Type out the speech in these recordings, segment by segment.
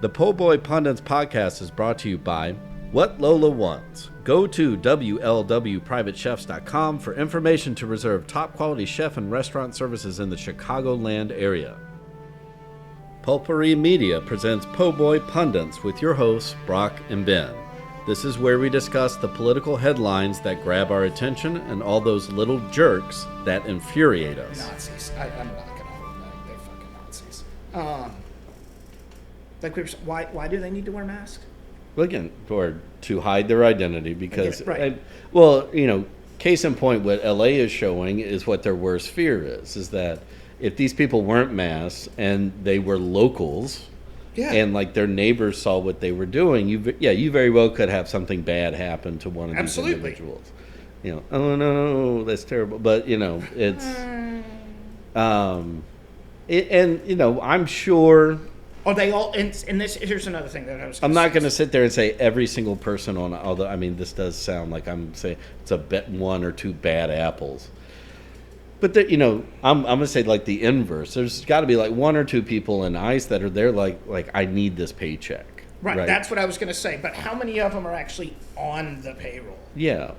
The Po Boy Pundits podcast is brought to you by What Lola Wants. Go to WLWPrivateChefs.com for information to reserve top quality chef and restaurant services in the Chicagoland area. Pulpery Media presents Po Boy Pundits with your hosts, Brock and Ben. This is where we discuss the political headlines that grab our attention and all those little jerks that infuriate us. Nazis. I'm not gonna hold that. They're fucking Nazis. Why do they need to wear masks? Well, again, or to hide their identity because, right. Case in point, what LA is showing is what their worst fear is that if these people weren't masked and they were locals, and like their neighbors saw what they were doing, you very well could have something bad happen to one of these individuals. Oh no, that's terrible. But it's, I'm sure. Are they all? And this here's another thing that I was. I'm not going to sit there and say every single person on. Although this does sound like I'm saying it's a one or two bad apples. But I'm going to say like the inverse. There's got to be like one or two people in ICE that are there like I need this paycheck. Right. That's what I was going to say. But how many of them are actually on the payroll? That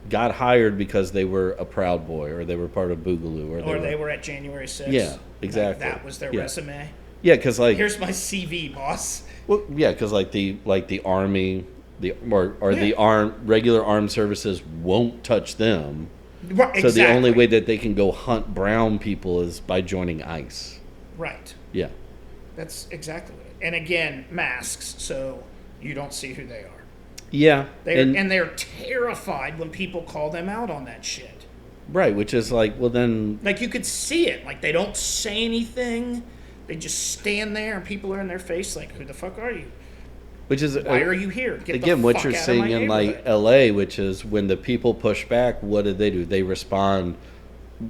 got hired because they were a Proud Boy or they were part of Boogaloo or they were at January 6th. Yeah, exactly. That was their resume. Yeah, because here's my CV, boss. Well, yeah, because the Army, the regular armed services won't touch them. Right, so the only way that they can go hunt brown people is by joining ICE. Right. Yeah. That's exactly it. And again, masks, so you don't see who they are. Yeah. They're terrified when people call them out on that shit. Right, which is like, well then... Like you could see it. Like they don't say anything. They just stand there and people are in their face like, who the fuck are you? Which is why are you here? Get again the what fuck you're out seeing of my in like LA, which is when the people push back, what do? They respond,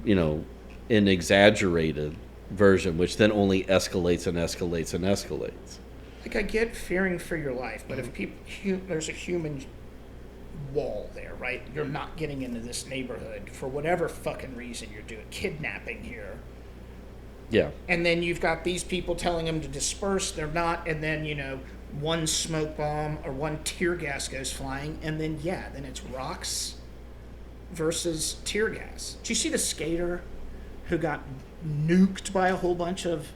in exaggerated version, which then only escalates and escalates and escalates. Like I get fearing for your life, but if there's a human wall there, right? You're not getting into this neighborhood for whatever fucking reason you're doing kidnapping here. Yeah. And then you've got these people telling them to disperse. They're not, and then one smoke bomb or one tear gas goes flying, and then it's rocks versus tear gas. Did you see the skater who got nuked by a whole bunch of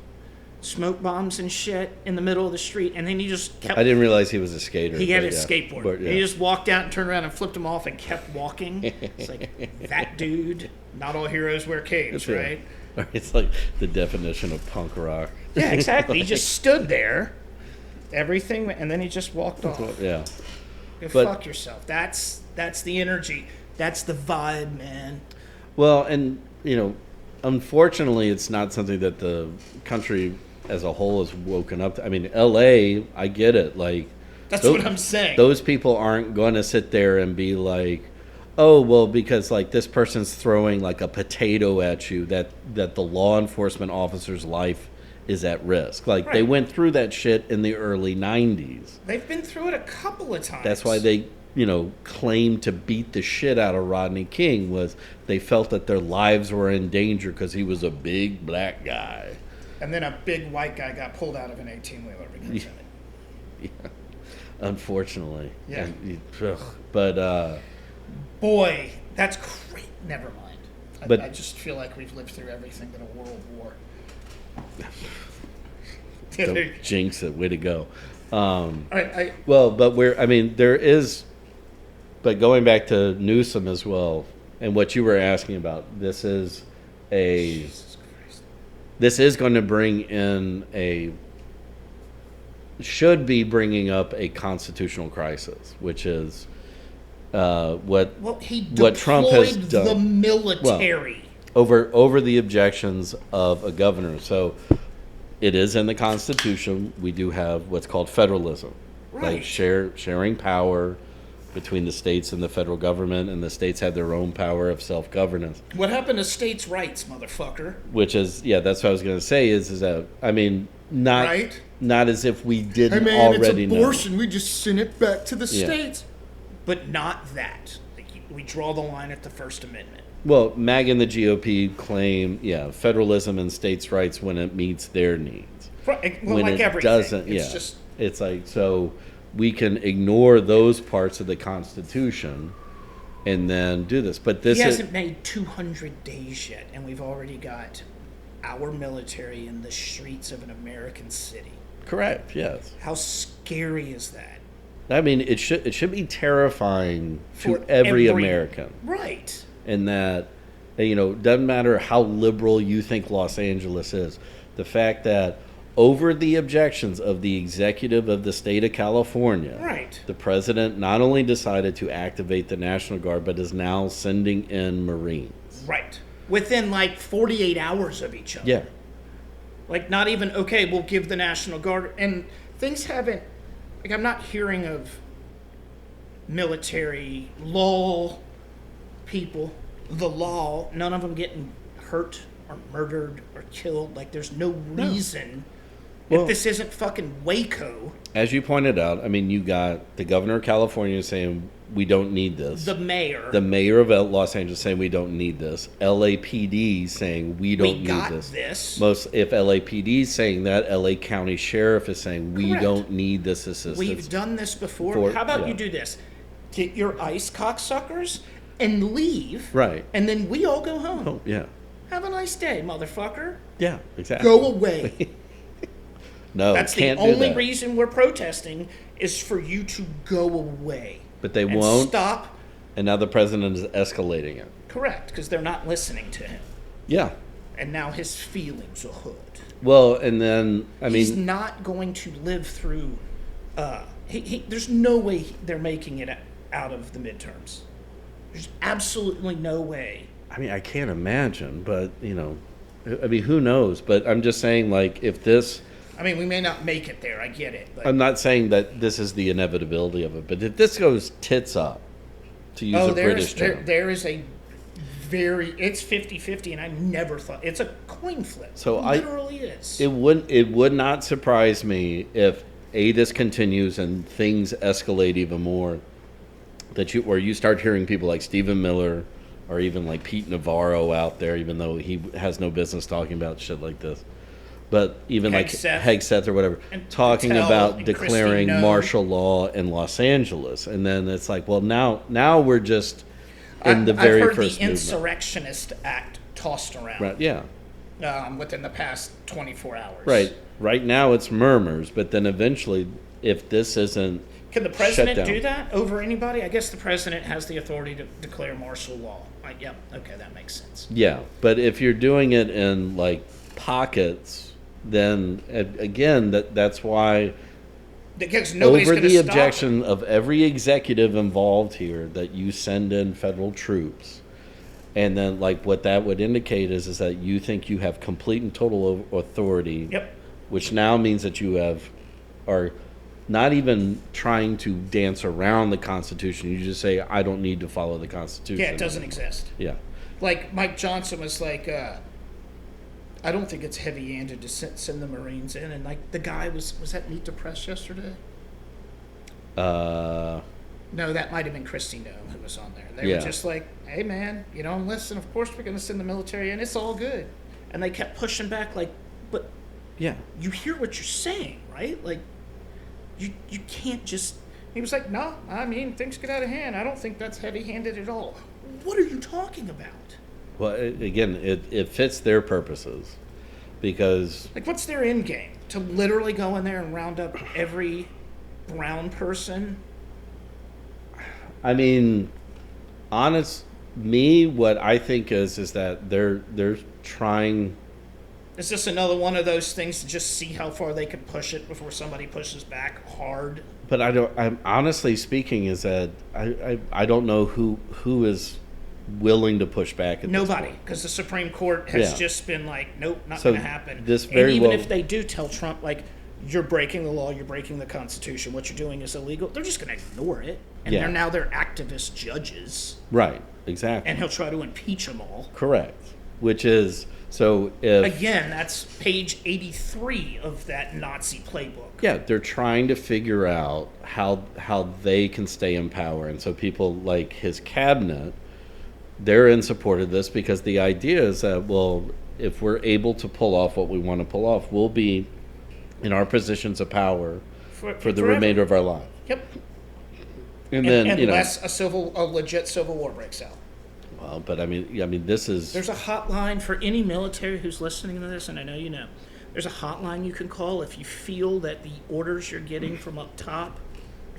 smoke bombs and shit in the middle of the street, and then he just kept... I didn't realize he was a skater. He had a skateboard. But, He just walked out and turned around and flipped him off and kept walking. It's like, that dude, not all heroes wear capes, right? It's like the definition of punk rock. Yeah, exactly. He just stood there. Everything, and then he just walked off. Yeah. Fuck yourself. That's the energy. That's the vibe, man. Well, and, unfortunately, it's not something that the country as a whole has woken up to. LA, I get it. Like, that's what I'm saying. Those people aren't going to sit there and be like, oh, well, because like this person's throwing like a potato at you, that the law enforcement officer's life is at risk. Like, They went through that shit in the early 90s. They've been through it a couple of times. That's why they, claimed to beat the shit out of Rodney King, was they felt that their lives were in danger because he was a big black guy. And then a big white guy got pulled out of an 18-wheeler because of it. Yeah. Unfortunately. Yeah. But, boy, that's great. Never mind. I just feel like we've lived through everything but a world war. Don't jinx it. Way to go. But going back to Newsom as well, and what you were asking about, this is going to bring in should be bringing up a constitutional crisis, which is what Trump has done. The military. Over the objections of a governor. So it is in the Constitution. We do have what's called federalism, like sharing power between the states and the federal government, and the states have their own power of self-governance. What happened to states' rights, motherfucker? Which is, that's what I was going to say. Is that not as if we didn't already know. It's abortion. We just send it back to the states, but not that. We draw the line at the First Amendment. Well, MAG and the GOP claim, federalism and states' rights when it meets their needs. Right. Well, when like it everything. doesn't, It's just... it's like, so we can ignore those parts of the Constitution and then do this. But this He hasn't made 200 days yet, and we've already got our military in the streets of an American city. Correct, yes. How scary is that? I mean, it should be terrifying to every American. Right. And that, doesn't matter how liberal you think Los Angeles is. The fact that over the objections of the executive of the state of California, right, the president not only decided to activate the National Guard, but is now sending in Marines. Right. Within like 48 hours of each other. Yeah. Like, not even, okay, we'll give the National Guard. And things haven't, like, I'm not hearing of military law people, the law, none of them getting hurt or murdered or killed. Like, there's no reason. Well, if this isn't fucking Waco. As you pointed out, I mean, you got the governor of California saying we don't need this. The mayor. The mayor of Los Angeles saying we don't need this. LAPD saying we don't need this. If LAPD is saying that, LA County Sheriff is saying we don't need this assistance. We've done this before. How about you do this? Get your ICE cocksuckers and leave. Right. And then we all go home. Oh, yeah. Have a nice day, motherfucker. Yeah, exactly. Go away. No, that's can't the do only that. reason we're protesting is for you to go away. But they won't. Stop. And now the president is escalating it. Correct, because they're not listening to him. Yeah. And now his feelings are hurt. Well, and then, he's not going to live through... there's no way they're making it out of the midterms. There's absolutely no way. I mean, I can't imagine, but, who knows? But I'm just saying, like, if this... I mean, we may not make it there. I get it. But I'm not saying that this is the inevitability of it, but if this goes tits up, to use a British term. There is a it's 50-50, and I never thought... It's a coin flip. So it literally is. It would not surprise me if this continues and things escalate even more, where you start hearing people like Stephen Miller or even like Pete Navarro out there, even though he has no business talking about shit like this. But even Hegseth or whatever, talking about declaring martial law in Los Angeles. And then it's like, well, now we're just in the very first movement. I've heard the Insurrectionist Act tossed around. Right, yeah. Within the past 24 hours. Right. Right now it's murmurs, but then eventually, if this isn't Can the president do that over anybody? I guess the president has the authority to declare martial law. Okay, that makes sense. Yeah, but if you're doing it in, like, pockets... then again, that's why because over the objection of every executive involved here that you send in federal troops, and then like what that would indicate is that you think you have complete and total authority, which now means that you are not even trying to dance around the Constitution. You just say, I don't need to follow the Constitution. Yeah, it doesn't exist. Yeah, like Mike Johnson was like. I don't think it's heavy-handed to send the Marines in. And, like, the guy was that Meet the Press yesterday? No, that might have been Christy Nome who was on there. They were just like, hey, man, listen, of course we're going to send the military in. It's all good. And they kept pushing back, like, but you hear what you're saying, right? Like, you can't just... He was like, no, I mean, things get out of hand. I don't think that's heavy-handed at all. What are you talking about? Well, again, it fits their purposes because... Like, what's their end game? To literally go in there and round up every brown person? I mean, what I think is that they're trying... Is this another one of those things to just see how far they can push it before somebody pushes back hard? But I'm honestly speaking is that I don't know who is... willing to push back at nobody, because the Supreme Court has just been like, nope, not going to happen. And even if they do tell Trump, like, you're breaking the law, you're breaking the Constitution, what you're doing is illegal, they're just going to ignore it. And they're activist judges. Right, exactly. And he'll try to impeach them all. Correct. Which is, so if... Again, that's page 83 of that Nazi playbook. Yeah, they're trying to figure out how they can stay in power. And so people like his cabinet... they're in support of this because the idea is that, well, if we're able to pull off what we want to pull off, we'll be in our positions of power for the forever. remainder of our life. Yep. And then, unless a legit civil war breaks out. Well, but I mean, this is. There's a hotline for any military who's listening to this, and I know you know. There's a hotline you can call if you feel that the orders you're getting from up top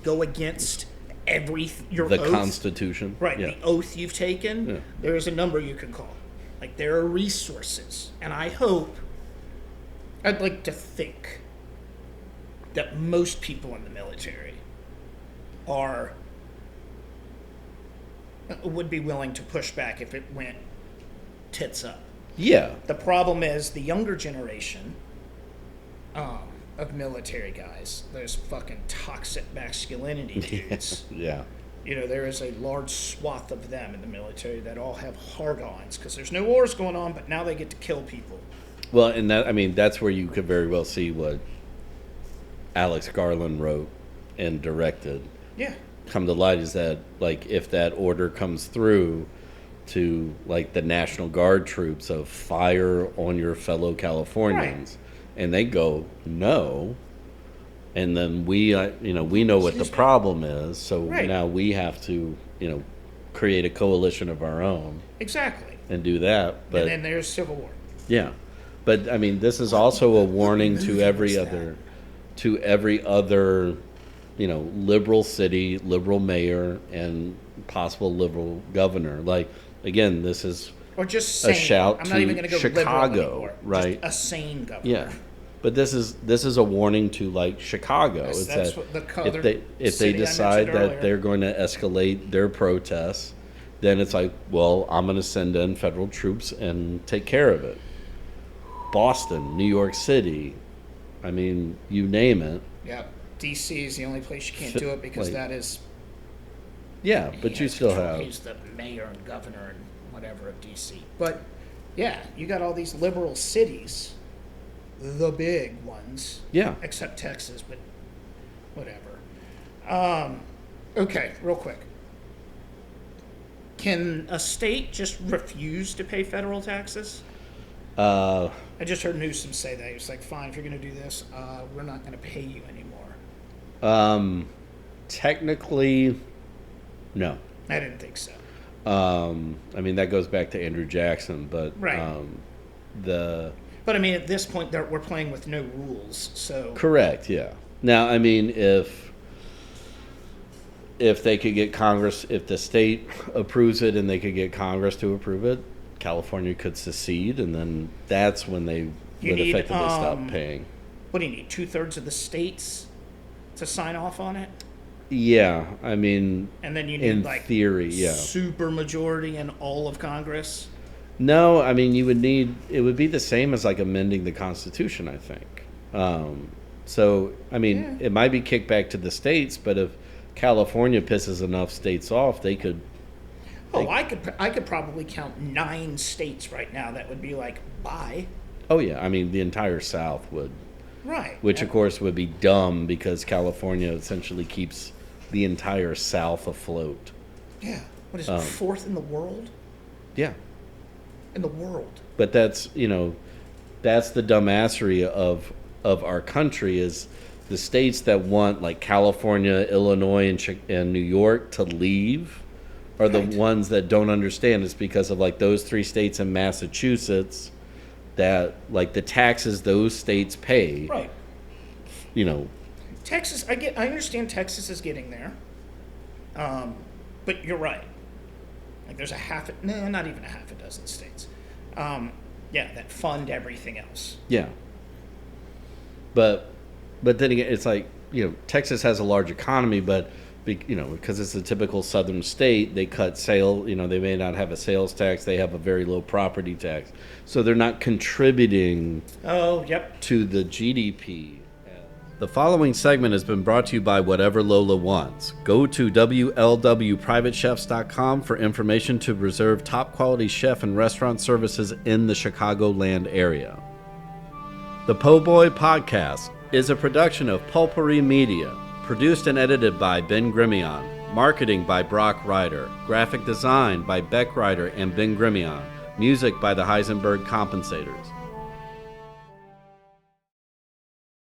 go against your the oath. Constitution. Right, yeah. the oath you've taken. Yeah. There is a number you can call. Like, there are resources, and I'd like to think that most people in the military would be willing to push back if it went tits up. Yeah. The problem is the younger generation of military guys, those fucking toxic masculinity dudes. Yeah. You know, there is a large swath of them in the military that all have hard-ons because there's no wars going on, but now they get to kill people. Well, and that's where you could very well see what Alex Garland wrote and directed. Yeah. Come to light is that, like, if that order comes through to, like, the National Guard troops of fire on your fellow Californians, right. And they go, no, and then we know what the problem is, so right. Now we have to, create a coalition of our own. Exactly. And do that. But, and then there's civil war. Yeah. But, I mean, this is also a warning to every other, liberal city, liberal mayor, and possible liberal governor. Like, again, this is or just sane. A shout I'm not even to go Chicago, right? Just a sane governor. Yeah, but this is a warning to, like, Chicago. Yes, that's what if they decide that they're going to escalate their protests, then it's like, well, I'm going to send in federal troops and take care of it. Boston, New York City, I mean, you name it. Yeah, D.C. is the only place you can't do it because that is. Yeah, but you still have. He's the mayor and governor and whatever of D.C. But yeah, you got all these liberal cities, the big ones. Yeah. Except Texas, but whatever. Okay, real quick. Can a state just refuse to pay federal taxes? I just heard Newsom say that. He was like, fine, if you're going to do this, we're not going to pay you anymore. Technically, no. I didn't think so. I mean, that goes back to Andrew Jackson, but right. But I mean, at this point, we're playing with no rules, so. Correct. Yeah. Now, I mean, if they could get Congress, if the state approves it and they could get Congress to approve it, California could secede, and then that's when they would effectively stop paying. What do you need? 2/3 of the states to sign off on it? Yeah, I mean, and then you need, in like, theory, yeah, super majority in all of Congress. No, I mean, it would be the same as, like, amending the Constitution, I think. So, I mean, It might be kicked back to the states, but if California pisses enough states off, they could. I could probably count 9 states right now that would be like, bye. Oh yeah, I mean, the entire South would. Right. Which of course would be dumb because California essentially keeps the entire South afloat. Yeah. What is it, 4th in the world? Yeah. In the world. But that's the dumbassery of our country is the states that want, like, California, Illinois, and New York to leave are the ones that don't understand. It's because of, like, those 3 states in Massachusetts that, like, the taxes those states pay. Right. Texas, I understand Texas is getting there. But you're right. Like, there's not even a half a dozen states. That fund everything else. Yeah. But then again, it's like, Texas has a large economy, but because it's a typical southern state, they cut they may not have a sales tax, they have a very low property tax. So they're not contributing to the GDP. The following segment has been brought to you by Whatever Lola Wants. Go to WLWPrivateChefs.com for information to reserve top quality chef and restaurant services in the Chicagoland area. The Po' Boy Podcast is a production of Pulpery Media, produced and edited by Ben Grimion. Marketing by Brock Ryder. Graphic design by Beck Ryder and Ben Grimion. Music by the Heisenberg Compensators.